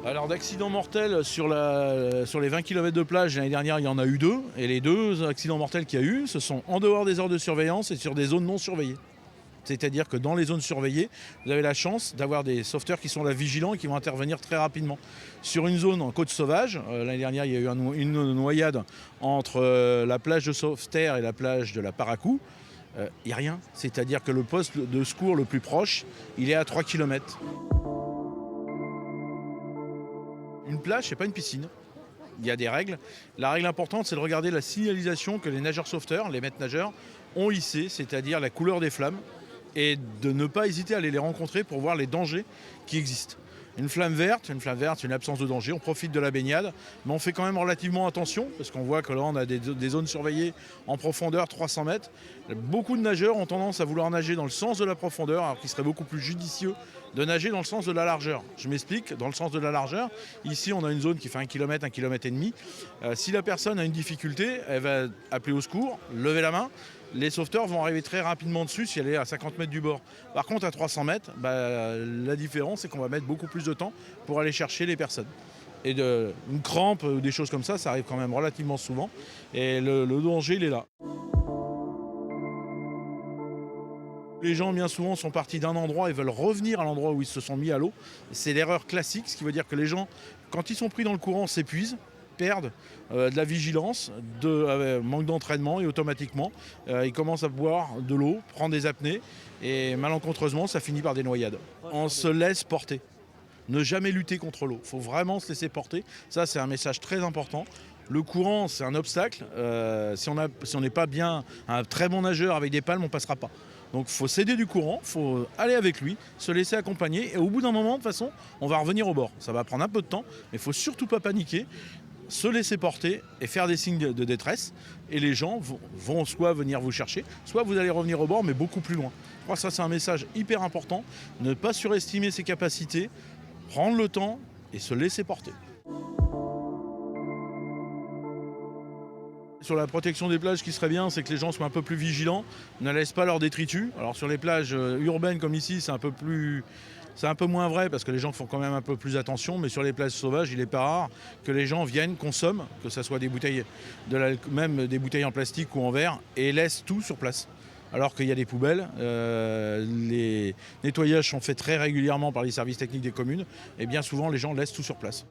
Alors d'accidents mortels sur les 20 km de plage, l'année dernière il y en a eu 2. Et les 2 accidents mortels qu'il y a eu, ce sont en dehors des heures de surveillance et sur des zones non surveillées. C'est-à-dire que dans les zones surveillées, vous avez la chance d'avoir des sauveteurs qui sont là vigilants et qui vont intervenir très rapidement. Sur une zone en côte sauvage, l'année dernière il y a eu une noyade entre la plage de Sauveterre et la plage de la Paracou. Il n'y a rien. C'est-à-dire que le poste de secours le plus proche, il est à 3 km. Une plage, c'est pas une piscine. Il y a des règles. La règle importante, c'est de regarder la signalisation que les nageurs sauveteurs, les maîtres nageurs, ont hissée, c'est-à-dire la couleur des flammes, et de ne pas hésiter à aller les rencontrer pour voir les dangers qui existent. Une flamme verte, c'est une absence de danger, on profite de la baignade, mais on fait quand même relativement attention, parce qu'on voit que là on a des zones surveillées en profondeur 300 mètres. Beaucoup de nageurs ont tendance à vouloir nager dans le sens de la profondeur, alors qu'il serait beaucoup plus judicieux de nager dans le sens de la largeur. Je m'explique, dans le sens de la largeur, ici on a une zone qui fait 1 km, 1 km et demi. Si la personne a une difficulté, elle va appeler au secours, lever la main. Les sauveteurs vont arriver très rapidement dessus si elle est à 50 mètres du bord. Par contre, à 300 mètres, la différence, c'est qu'on va mettre beaucoup plus de temps pour aller chercher les personnes. Et une crampe ou des choses comme ça arrive quand même relativement souvent. Et le danger, il est là. Les gens, bien souvent, sont partis d'un endroit et veulent revenir à l'endroit où ils se sont mis à l'eau. C'est l'erreur classique, ce qui veut dire que les gens, quand ils sont pris dans le courant, s'épuisent, perdent de la vigilance, manque d'entraînement et automatiquement, ils commencent à boire de l'eau, prendre des apnées et malencontreusement, ça finit par des noyades. On se laisse porter. Ne jamais lutter contre l'eau. Il faut vraiment se laisser porter. Ça, c'est un message très important. Le courant, c'est un obstacle. Si on n'est pas bien un très bon nageur avec des palmes, on ne passera pas. Donc il faut s'aider du courant, il faut aller avec lui, se laisser accompagner. Et au bout d'un moment, de toute façon, on va revenir au bord. Ça va prendre un peu de temps, mais il ne faut surtout pas paniquer, se laisser porter et faire des signes de détresse. Et les gens vont soit venir vous chercher, soit vous allez revenir au bord, mais beaucoup plus loin. Je crois que ça, c'est un message hyper important. Ne pas surestimer ses capacités, prendre le temps et se laisser porter. Sur la protection des plages, ce qui serait bien, c'est que les gens soient un peu plus vigilants, ne laissent pas leurs détritus. Alors sur les plages urbaines comme ici, c'est un peu moins vrai parce que les gens font quand même un peu plus attention, mais sur les plages sauvages, il n'est pas rare que les gens viennent, consomment, que ce soit des bouteilles, même des bouteilles en plastique ou en verre, et laissent tout sur place. Alors qu'il y a des poubelles, les nettoyages sont faits très régulièrement par les services techniques des communes, et bien souvent les gens laissent tout sur place.